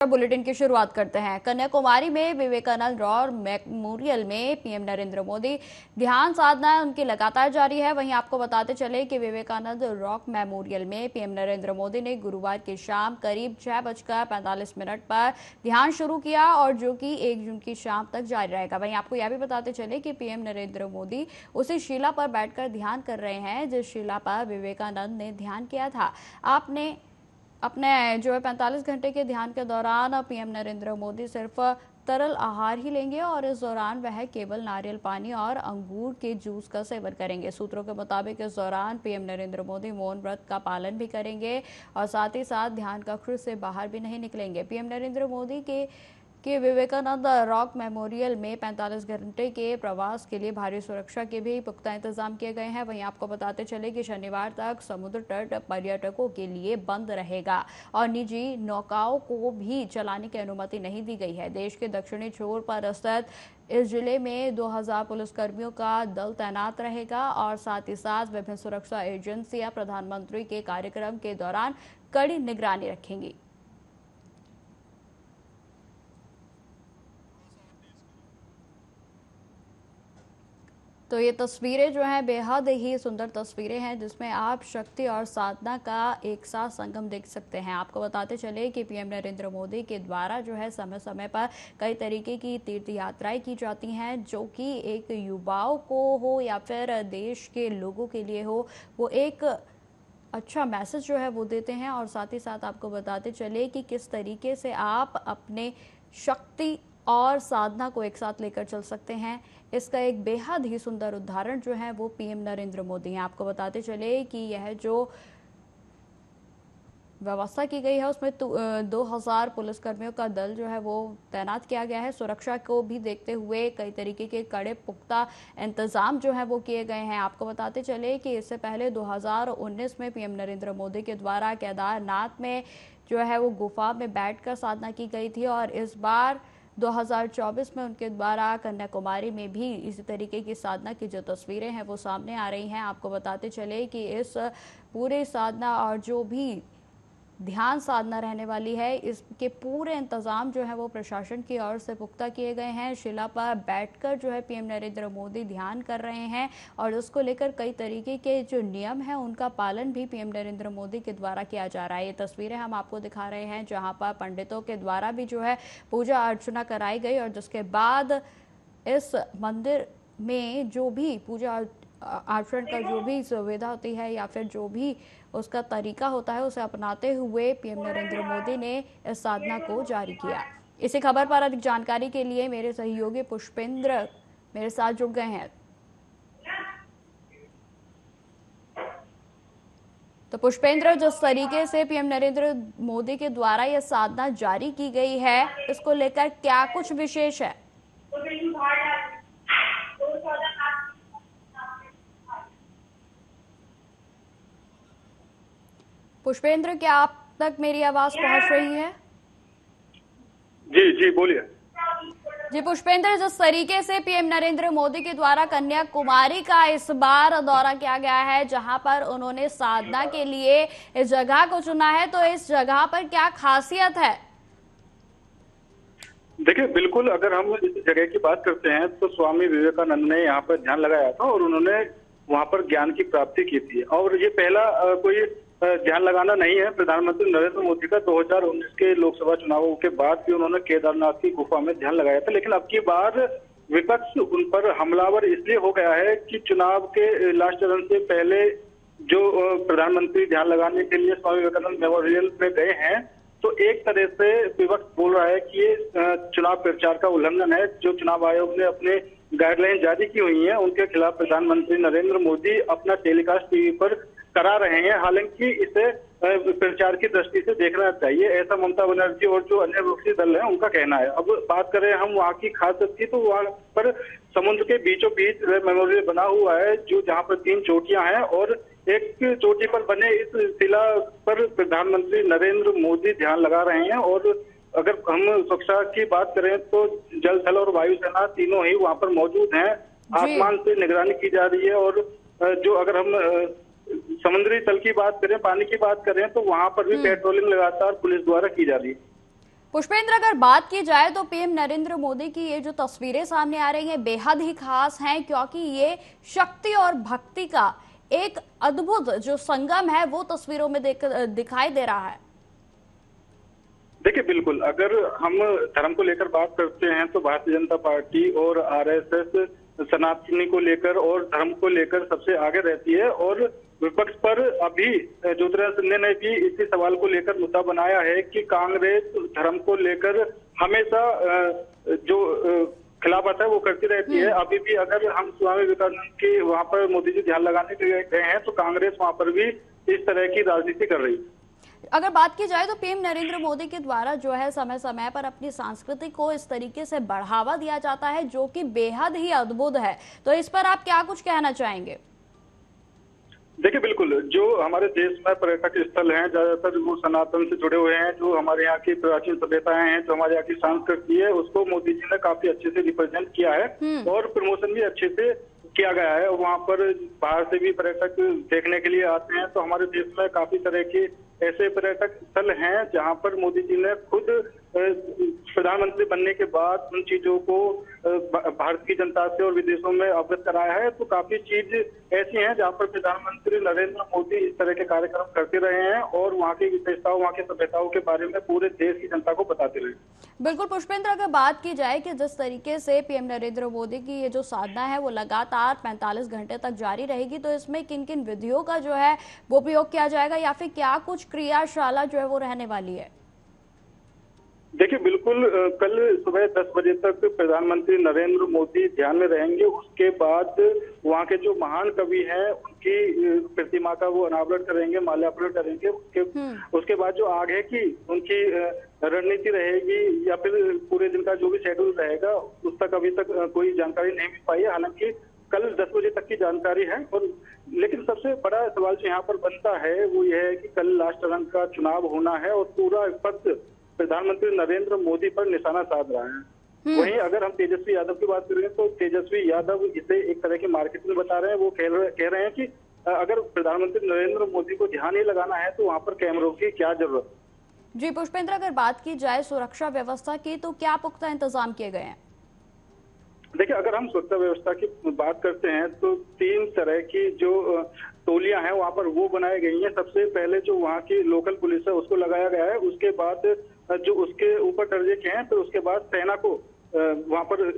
Bulletin की शुरुआत करते हैं। कन्याकुमारी में विवेकानंद रॉक मेमोरियल में पीएम नरेंद्र मोदी ध्यान साधना उनकी लगातार जारी है। वहीं आपको बताते चले कि विवेकानंद रॉक मेमोरियल में पीएम नरेंद्र मोदी ने गुरुवार की शाम करीब 6:45 पर ध्यान शुरू किया और जो कि 1 जून की शाम तक जारी रहेगा। वहीं आपको यह भी बताते चले कि पीएम नरेंद्र मोदी उसी शिला पर बैठकर ध्यान कर रहे हैं जिस शिला पर विवेकानंद ने ध्यान किया था। आपने अपने जो है 45 घंटे के ध्यान के दौरान पीएम नरेंद्र मोदी सिर्फ तरल आहार ही लेंगे और इस दौरान वह केवल नारियल पानी और अंगूर के जूस का सेवन करेंगे। सूत्रों के मुताबिक इस दौरान पीएम नरेंद्र मोदी मौन व्रत का पालन भी करेंगे और साथ ही साथ ध्यान कक्ष से बाहर भी नहीं निकलेंगे। पीएम नरेंद्र मोदी के विवेकानंद रॉक मेमोरियल में 45 घंटे के प्रवास के लिए भारी सुरक्षा के भी पुख्ता इंतजाम किए गए हैं। वहीं आपको बताते चले कि शनिवार तक समुद्र तट पर्यटकों के लिए बंद रहेगा और निजी नौकाओं को भी चलाने की अनुमति नहीं दी गई है। देश के दक्षिणी छोर पर स्थित इस जिले में 2000 पुलिसकर्मियों का दल तैनात रहेगा और साथ ही साथ विभिन्न सुरक्षा एजेंसियां प्रधानमंत्री के कार्यक्रम के दौरान कड़ी निगरानी रखेंगी। तो ये तस्वीरें जो हैं बेहद ही सुंदर तस्वीरें हैं जिसमें आप शक्ति और साधना का एक साथ संगम देख सकते हैं। आपको बताते चले कि पीएम नरेंद्र मोदी के द्वारा जो है समय समय पर कई तरीके की तीर्थ यात्राएं की जाती हैं जो कि एक युवाओं को हो या फिर देश के लोगों के लिए हो, वो एक अच्छा मैसेज जो है वो देते हैं। और साथ ही साथ आपको बताते चले कि किस तरीके से आप अपने शक्ति और साधना को एक साथ लेकर चल सकते हैं। इसका एक बेहद ही सुंदर उदाहरण जो है वो पीएम नरेंद्र मोदी हैं। आपको बताते चले कि यह जो व्यवस्था की गई है उसमें 2000 पुलिसकर्मियों का दल जो है वो तैनात किया गया है। सुरक्षा को भी देखते हुए कई तरीके के कड़े पुख्ता इंतजाम जो है वो किए गए हैं। आपको बताते चले कि इससे पहले 2019 में पीएम नरेंद्र मोदी के द्वारा केदारनाथ में जो है वो गुफा में बैठकर साधना की गई थी और इस बार 2024 में उनके द्वारा कन्याकुमारी में भी इसी तरीके की साधना की जो तस्वीरें हैं वो सामने आ रही हैं। आपको बताते चले कि इस पूरे साधना और जो भी ध्यान साधना रहने वाली है इसके पूरे इंतजाम जो है वो प्रशासन की ओर से पुख्ता किए गए हैं। शिला पर बैठकर जो है पीएम नरेंद्र मोदी ध्यान कर रहे हैं और उसको लेकर कई तरीके के जो नियम हैं उनका पालन भी पीएम नरेंद्र मोदी के द्वारा किया जा रहा है। ये तस्वीरें हम आपको दिखा रहे हैं जहां पर पंडितों के द्वारा भी जो है पूजा अर्चना कराई गई और जिसके बाद इस मंदिर में जो भी पूजा आचरण का जो भी सुविधा होती है या फिर जो भी उसका तरीका होता है उसे अपनाते हुए पीएम नरेंद्र मोदी ने इस साधना को जारी किया। इसी खबर पर अधिक जानकारी के लिए मेरे सहयोगी पुष्पेंद्र मेरे साथ जुड़ गए हैं। तो पुष्पेंद्र, जिस तरीके से पीएम नरेंद्र मोदी के द्वारा यह साधना जारी की गई है इसको लेकर क्या कुछ विशेष है? पुष्पेंद्र, क्या आप तक मेरी आवाज पहुंच रही है? जी जी बोलिए। जी पुष्पेंद्र, जिस तरीके से पीएम नरेंद्र मोदी के द्वारा कन्याकुमारी का इस बार दौरा किया गया है जहां पर उन्होंने साधना के लिए इस जगह को चुना है, तो इस जगह पर क्या खासियत है? देखिए, बिल्कुल अगर हम इस जगह की बात करते हैं तो स्वामी विवेकानंद ने यहाँ पर ध्यान लगाया था और उन्होंने वहाँ पर ज्ञान की प्राप्ति की थी। और ये पहला कोई ध्यान लगाना नहीं है। प्रधानमंत्री नरेंद्र मोदी का 2019 के लोकसभा चुनावों के बाद भी उन्होंने केदारनाथ की गुफा में ध्यान लगाया था, लेकिन अब की बार विपक्ष उन पर हमलावर इसलिए हो गया है कि चुनाव के लास्ट चरण से पहले जो प्रधानमंत्री ध्यान लगाने के लिए स्वामी विवेकानंद मेमोरियल में गए हैं, तो एक तरह से विपक्ष बोल रहा है कि ये चुनाव प्रचार का उल्लंघन है। जो चुनाव आयोग ने अपने गाइडलाइन जारी की हुई है उनके खिलाफ प्रधानमंत्री नरेंद्र मोदी अपना टेलीकास्ट टीवी पर करा रहे हैं। हालांकि इसे प्रचार की दृष्टि से देखना चाहिए, ऐसा ममता बनर्जी और जो अन्य विपक्षी दल है उनका कहना है। अब बात करें हम वहाँ की खासियत की, तो वहाँ पर समुद्र के बीचों बीच मेमोरियल बना हुआ है जो जहाँ पर 3 चोटियां हैं और एक चोटी पर बने इस शिला पर प्रधानमंत्री नरेंद्र मोदी ध्यान लगा रहे हैं। और अगर हम सुरक्षा की बात करें तो जल थल और वायुसेना तीनों ही वहाँ पर मौजूद हैं। आसमान से निगरानी की जा रही है और जो अगर हम समुद्री तल की बात करें, पानी की बात करें, तो वहां पर भी पेट्रोलिंग लगातार पुलिस द्वारा की जा रही है। पुष्पेंद्र, अगर बात की जाए तो पीएम नरेंद्र मोदी की ये जो तस्वीरें सामने आ रही हैं बेहद ही खास हैं, क्योंकि ये शक्ति और भक्ति का एक अद्भुत जो संगम है वो तस्वीरों में दिखाई दे रहा है। देखिए, बिल्कुल अगर हम धर्म को लेकर बात करते हैं तो भारतीय जनता पार्टी और आरएसएस सनातनी को लेकर और धर्म को लेकर सबसे आगे रहती है, और विपक्ष पर अभी ज्योतिरादित्य सिंधिया ने भी इसी सवाल को लेकर मुद्दा बनाया है कि कांग्रेस धर्म को लेकर हमेशा जो खिलाफत है वो करती रहती है। अभी भी अगर हम स्वामी विवेकानंद के वहां पर मोदी जी ध्यान लगाने के लिए गए हैं तो कांग्रेस वहां पर भी इस तरह की राजनीति कर रही है। अगर बात की जाए तो पीएम नरेंद्र मोदी के द्वारा जो है समय समय पर अपनी संस्कृति को इस तरीके से बढ़ावा दिया जाता है जो कि बेहद ही अद्भुत है, तो इस पर आप क्या कुछ कहना चाहेंगे? देखिए, बिल्कुल जो हमारे देश में पर्यटक स्थल हैं ज्यादातर वो सनातन से जुड़े हुए हैं। जो हमारे यहाँ की प्राचीन सभ्यताएं हैं, जो हमारे यहाँ की संस्कृति है, उसको मोदी जी ने काफी अच्छे से रिप्रेजेंट किया है और प्रमोशन भी अच्छे से किया गया है। वहाँ पर बाहर से भी पर्यटक देखने के लिए आते हैं। तो हमारे देश में काफी तरह के ऐसे पर्यटक स्थल हैं जहाँ पर मोदी जी ने खुद प्रधानमंत्री बनने के बाद उन चीजों को भारत की जनता से और विदेशों में अवगत कराया है। तो काफी चीज ऐसी हैं जहाँ पर प्रधानमंत्री नरेंद्र मोदी इस तरह के कार्यक्रम करते रहे हैं और वहाँ की विशेषताओं, वहाँ की सभ्यताओं के बारे में पूरे देश की जनता को बताते रहे। बिल्कुल पुष्पेंद्र, अगर बात की जाए कि जिस तरीके से पीएम नरेंद्र मोदी की ये जो साधना है वो लगातार 45 घंटे तक जारी रहेगी, तो इसमें किन किन विधियों का जो है वो उपयोग किया जाएगा या फिर क्या कुछ क्रियाशाला जो है वो रहने वाली है? देखिए, बिल्कुल कल सुबह 10 बजे तक प्रधानमंत्री नरेंद्र मोदी ध्यान में रहेंगे। उसके बाद वहाँ के जो महान कवि हैं उनकी प्रतिमा का वो अनावरण करेंगे, माल्यार्पण करेंगे। उसके बाद जो आगे की उनकी रणनीति रहेगी या फिर पूरे दिन का जो भी शेड्यूल रहेगा उस तक अभी तक कोई जानकारी नहीं मिल पाई है। हालांकि कल 10 बजे तक की जानकारी है। और लेकिन सबसे बड़ा सवाल जो यहाँ पर बनता है वो यह है कि कल लास्ट चरण का चुनाव होना है और पूरा विपक्ष प्रधानमंत्री नरेंद्र मोदी पर निशाना साध रहा है। वहीं अगर हम तेजस्वी यादव की बात करें तो तेजस्वी यादव इसे एक तरह की मार्केटिंग बता रहे हैं। वो कह रहे हैं कि अगर प्रधानमंत्री नरेंद्र मोदी को ध्यान ही लगाना है तो वहां पर कैमरों की क्या जरूरत। जी पुष्पेंद्र, अगर बात की जाए सुरक्षा व्यवस्था की तो क्या पुख्ता इंतजाम किए गए हैं? देखिए, अगर हम सुरक्षा व्यवस्था की बात करते हैं तो 3 तरह की जो टोलियां हैं वहां पर वो बनाई गई हैं। सबसे पहले जो वहां की लोकल पुलिस है उसको लगाया गया है। उसके बाद जो उसके ऊपर दर्जे के हैं, फिर उसके बाद सेना को वहां पर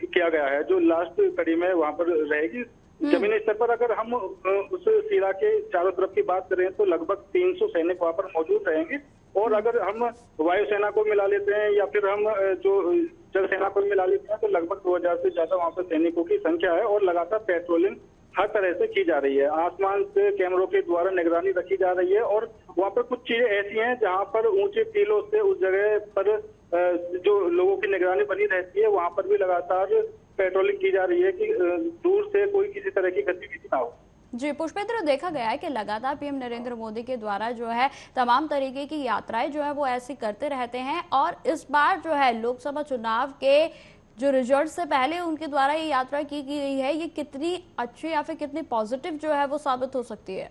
किया गया है जो लास्ट कड़ी में वहां पर रहेगी। जमीनी स्तर पर अगर हम उस सिरा के चारों तरफ की बात करें तो लगभग 300 सैनिक वहां पर मौजूद रहेंगे। और अगर हम वायुसेना को मिला लेते हैं या फिर हम जो जल सेना को मिला लेते हैं तो लगभग 2000 से ज्यादा वहां पर सैनिकों की संख्या है। और लगातार पेट्रोलिंग हर तरह से की जा रही है। आसमान से कैमरों के द्वारा निगरानी रखी जा रही है। और वहां पर कुछ चीजें ऐसी हैं जहां पर ऊंचे टीलों से उस जगह पर जो लोगों की निगरानी बनी रहती है वहां पर भी लगातार पेट्रोलिंग की जा रही है कि दूर से कोई किसी तरह की गतिविधि ना हो। जी पुष्पेंद्र, देखा गया है कि लगातार पीएम नरेंद्र मोदी के द्वारा जो है तमाम तरीके की यात्राएं जो है वो ऐसी करते रहते हैं, और इस बार जो है लोकसभा चुनाव के जो रिजल्ट से पहले उनके द्वारा ये यात्रा की गई है, ये कितनी अच्छी या फिर कितनी पॉजिटिव जो है वो साबित हो सकती है?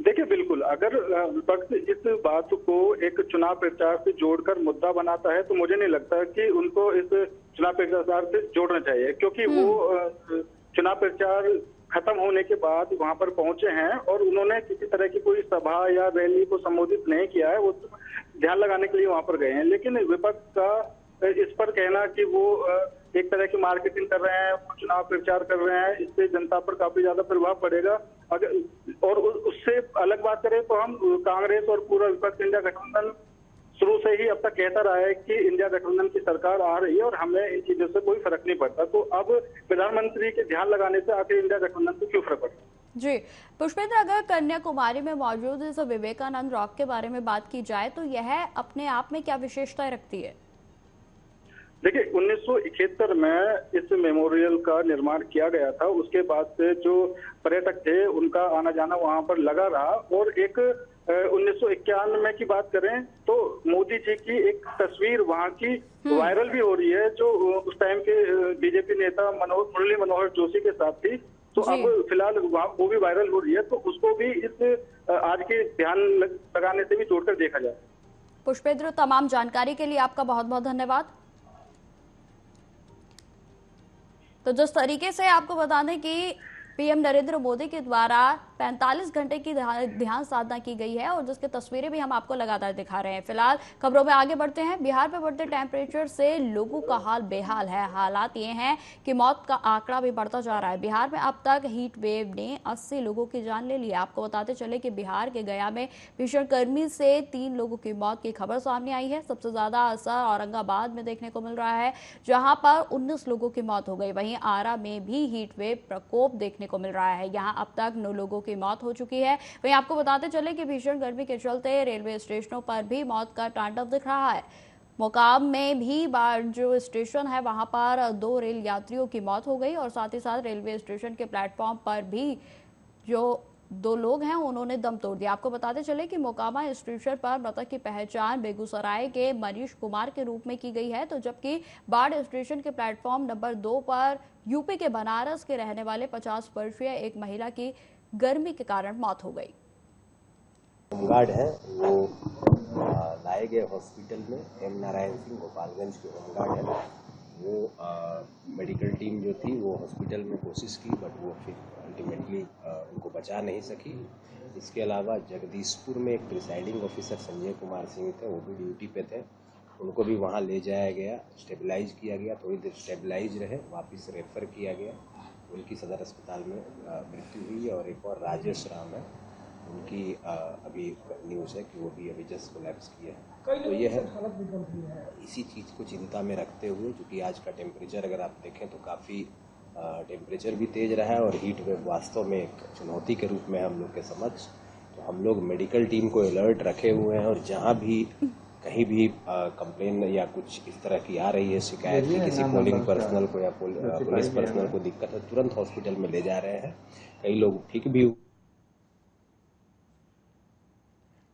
देखिए, बिल्कुल अगर विपक्ष इस बात को एक चुनाव प्रचार से जोड़कर मुद्दा बनाता है तो मुझे नहीं लगता कि उनको इस चुनाव प्रचार से जोड़ना चाहिए, क्योंकि वो चुनाव प्रचार खत्म होने के बाद वहां पर पहुंचे हैं और उन्होंने किसी तरह की कोई सभा या रैली को संबोधित नहीं किया है। वो ध्यान लगाने के लिए वहां पर गए हैं। लेकिन विपक्ष का इस पर कहना कि वो एक तरह की मार्केटिंग कर रहे हैं, चुनाव प्रचार कर रहे हैं, इससे जनता पर काफी ज्यादा प्रभाव पड़ेगा। अगर और उससे अलग बात करें तो हम कांग्रेस और पूरा विपक्ष इंडिया गठबंधन शुरू से ही अब तक कहता रहा है कि इंडिया गठबंधन की सरकार आ रही है और हमें इन चीजों से कोई फर्क नहीं पड़ता। तो अब प्रधानमंत्री के ध्यान लगाने से आखिर इंडिया गठबंधन को क्यों फर्क पड़ता? जी पुष्पेंद्र, अगर कन्याकुमारी में मौजूद इस विवेकानंद रॉक के बारे में बात की जाए तो यह अपने आप में क्या विशेषताएं रखती है? देखिए, 1971 में इस मेमोरियल का निर्माण किया गया था। उसके बाद से जो पर्यटक थे उनका आना जाना वहां पर लगा रहा। और एक 1991 की बात करें तो मोदी जी की एक तस्वीर वहां की वायरल भी हो रही है जो उस टाइम के बीजेपी नेता मुरली मनोहर जोशी के साथ थी। तो अब फिलहाल वो भी वायरल हो रही है। तो उसको भी इस आज के ध्यान लगाने से भी जोड़कर देखा जाए। पुष्पेंद्र, तमाम जानकारी के लिए आपका बहुत बहुत धन्यवाद। तो जिस तरीके से आपको बता दें कि पीएम नरेंद्र मोदी के द्वारा 45 घंटे की ध्यान साधना की गई है और जिसकी तस्वीरें भी हम आपको लगातार दिखा रहे हैं। फिलहाल खबरों में आगे बढ़ते हैं। बिहार में बढ़ते टेम्परेचर से लोगों का हाल बेहाल है। हालात ये हैं कि मौत का आंकड़ा भी बढ़ता जा रहा है। बिहार में अब तक हीट वेव ने 80 लोगों की जान ले ली है। आपको बताते चले कि बिहार के गया में भीषण गर्मी से 3 लोगों की मौत की खबर सामने आई है। सबसे ज्यादा असर औरंगाबाद में देखने को मिल रहा है, जहां पर 19 लोगों की मौत हो गई। वहीं आरा में भी हीट वेव प्रकोप देखने को मिल रहा है। यहां अब तक 9 लोगों की मौत हो चुकी है। वहीं आपको बताते चले कि भीषण गर्मी के चलते रेलवे स्टेशनों पर भी मौत का तांडव दिख रहा है। मोकाम में भी जो स्टेशन है वहां पर 2 रेल यात्रियों की मौत हो गई और साथ ही साथ रेलवे स्टेशन के प्लेटफॉर्म पर भी जो 2 लोग हैं उन्होंने दम तोड़ दिया। आपको बताते चले कि मोकामा स्टेशन पर मृतक की पहचान बेगूसराय के मनीष कुमार के रूप में की गई है, तो जबकि बाढ़ स्टेशन के प्लेटफॉर्म नंबर 2 पर यूपी के बनारस के रहने वाले 50 वर्षीय एक महिला की गर्मी के कारण मौत हो गई। होमगार्ड है वो लाए गए हॉस्पिटल में। एम नारायण सिंह गोपालगंज के होमगार्ड है वो। मेडिकल टीम जो थी वो हॉस्पिटल में कोशिश की बट वो फिर अल्टीमेटली उनको बचा नहीं सकी। इसके अलावा जगदीशपुर में एक प्रिसाइडिंग ऑफिसर संजय कुमार सिंह थे, वो भी ड्यूटी पे थे। उनको भी वहाँ ले जाया गया, स्टेबलाइज किया गया, थोड़ी देर स्टेबलाइज रहे, वापस रेफर किया गया। उनकी सदर अस्पताल में मृत्यु हुई। और एक और राजेश राम है, उनकी अभी न्यूज़ है कि वो भी अभी जस्ट कोलैप्स किया है। तो ये है, इसी चीज़ को चिंता में रखते हुए, क्योंकि आज का टेम्परेचर अगर आप देखें तो काफ़ी टेम्परेचर भी तेज़ रहा है और हीट वेव वास्तव में एक चुनौती के रूप में हम लोग के समक्ष। तो हम लोग मेडिकल टीम को अलर्ट रखे हुए हैं और जहाँ भी कहीं भी कंप्लेन या कुछ इस तरह की आ रही है शिकायत कि किसी पोलिंग पर्सनल को या पुलिस पर्सनल को दिक्कत है, तुरंत हॉस्पिटल में ले जा रहे हैं। कई लोग ठीक भी।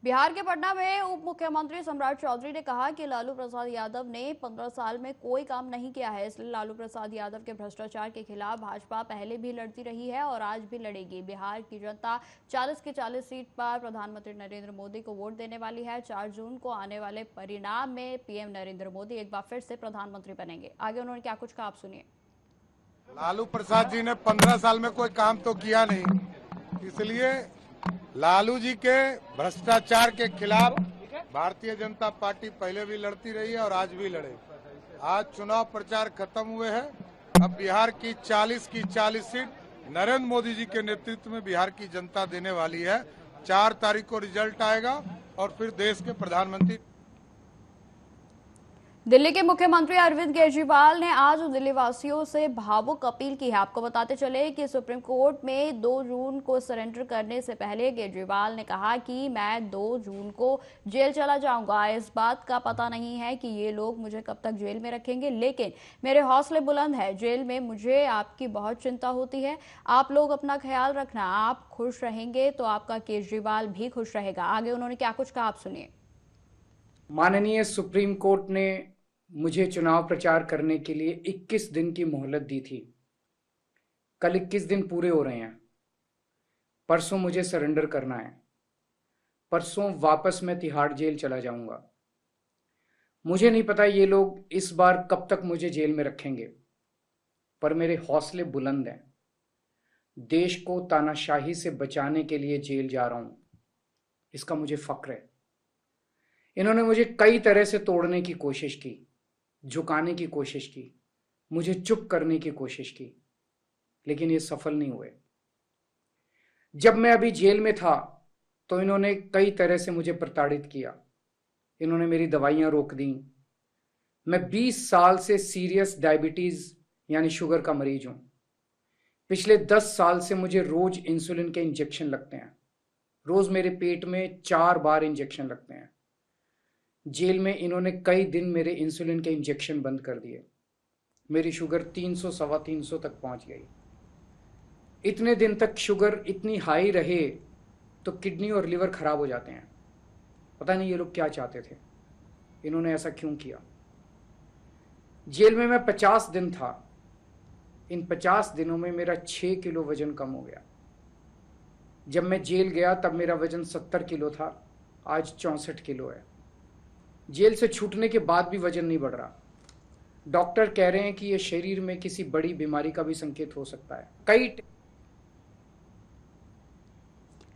बिहार के पटना में उप मुख्यमंत्री सम्राट चौधरी ने कहा कि लालू प्रसाद यादव ने 15 साल में कोई काम नहीं किया है, इसलिए लालू प्रसाद यादव के भ्रष्टाचार के खिलाफ भाजपा पहले भी लड़ती रही है और आज भी लड़ेगी। बिहार की जनता 40 की 40 सीट पर प्रधानमंत्री नरेंद्र मोदी को वोट देने वाली है। 4 जून को आने वाले परिणाम में पीएम नरेंद्र मोदी एक बार फिर से प्रधानमंत्री बनेंगे। आगे उन्होंने क्या कुछ कहा, आप सुनिए। लालू प्रसाद जी ने 15 साल में कोई काम तो किया नहीं, इसलिए लालू जी के भ्रष्टाचार के खिलाफ भारतीय जनता पार्टी पहले भी लड़ती रही है और आज भी लड़ेगी। आज चुनाव प्रचार खत्म हुए हैं। अब बिहार की 40 की 40 सीट नरेंद्र मोदी जी के नेतृत्व में बिहार की जनता देने वाली है। 4 तारीख को रिजल्ट आएगा और फिर देश के प्रधानमंत्री। दिल्ली के मुख्यमंत्री अरविंद केजरीवाल ने आज दिल्ली वासियों से भावुक अपील की है। आपको बताते चले कि सुप्रीम कोर्ट में 2 जून को सरेंडर करने से पहले केजरीवाल ने कहा कि मैं 2 जून को जेल चला जाऊंगा। इस बात का पता नहीं है कि ये लोग मुझे कब तक जेल में रखेंगे, लेकिन मेरे हौसले बुलंद है। जेल में मुझे आपकी बहुत चिंता होती है। आप लोग अपना ख्याल रखना। आप खुश रहेंगे तो आपका केजरीवाल भी खुश रहेगा। आगे उन्होंने क्या कुछ कहा, आप सुनिए। माननीय सुप्रीम कोर्ट ने मुझे चुनाव प्रचार करने के लिए 21 दिन की मोहलत दी थी। कल 21 दिन पूरे हो रहे हैं। परसों मुझे सरेंडर करना है। परसों वापस मैं तिहाड़ जेल चला जाऊंगा। मुझे नहीं पता ये लोग इस बार कब तक मुझे जेल में रखेंगे, पर मेरे हौसले बुलंद हैं। देश को तानाशाही से बचाने के लिए जेल जा रहा हूं, इसका मुझे फक्र है। इन्होंने मुझे कई तरह से तोड़ने की कोशिश की, झुकाने की कोशिश की, मुझे चुप करने की कोशिश की, लेकिन ये सफल नहीं हुए। जब मैं अभी जेल में था तो इन्होंने कई तरह से मुझे प्रताड़ित किया। इन्होंने मेरी दवाइयां रोक दी। मैं 20 साल से सीरियस डायबिटीज यानी शुगर का मरीज हूं। पिछले 10 साल से मुझे रोज इंसुलिन के इंजेक्शन लगते हैं। रोज मेरे पेट में 4 बार इंजेक्शन लगते हैं। जेल में इन्होंने कई दिन मेरे इंसुलिन के इंजेक्शन बंद कर दिए। मेरी शुगर 300 सवा 300 तक पहुंच गई। इतने दिन तक शुगर इतनी हाई रहे तो किडनी और लिवर खराब हो जाते हैं। पता नहीं ये लोग क्या चाहते थे, इन्होंने ऐसा क्यों किया। जेल में मैं 50 दिन था। इन 50 दिनों में मेरा 6 किलो वजन कम हो गया। जब मैं जेल गया तब मेरा वजन 70 किलो था, आज 64 किलो है। जेल से छूटने के बाद भी वजन नहीं बढ़ रहा। डॉक्टर कह रहे हैं कि यह शरीर में किसी बड़ी बीमारी का भी संकेत हो सकता है। कई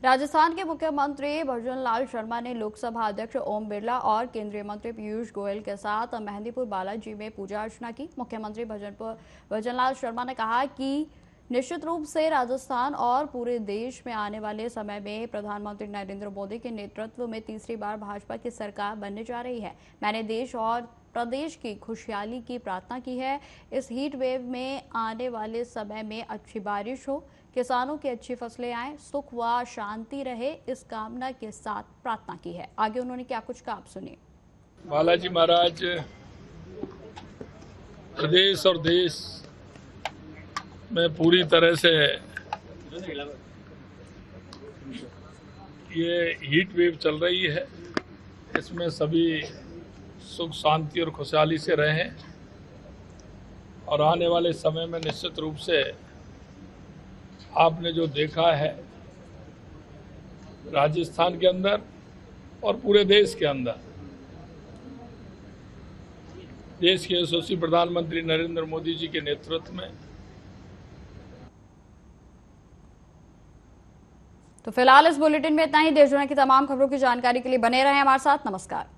राजस्थान के मुख्यमंत्री भजनलाल शर्मा ने लोकसभा अध्यक्ष ओम बिरला और केंद्रीय मंत्री पीयूष गोयल के साथ मेहंदीपुर बालाजी में पूजा अर्चना की। मुख्यमंत्री भजनलाल शर्मा ने कहा कि निश्चित रूप से राजस्थान और पूरे देश में आने वाले समय में प्रधानमंत्री नरेंद्र मोदी के नेतृत्व में तीसरी बार भाजपा की सरकार बनने जा रही है। मैंने देश और प्रदेश की खुशहाली की प्रार्थना की है। इस हीट वेव में आने वाले समय में अच्छी बारिश हो, किसानों की अच्छी फसलें आए, सुख व शांति रहे, इस कामना के साथ प्रार्थना की है। आगे उन्होंने क्या कुछ कहा, आप सुनिए। बालाजी महाराज प्रदेश और देश में पूरी तरह से ये हीट वेव चल रही है, इसमें सभी सुख शांति और खुशहाली से रहें और आने वाले समय में निश्चित रूप से आपने जो देखा है राजस्थान के अंदर और पूरे देश के अंदर, देश के यशस्वी प्रधानमंत्री नरेंद्र मोदी जी के नेतृत्व में। तो फिलहाल इस बुलेटिन में इतना ही। देश दुनिया की तमाम खबरों की जानकारी के लिए बने रहें हमारे साथ। नमस्कार।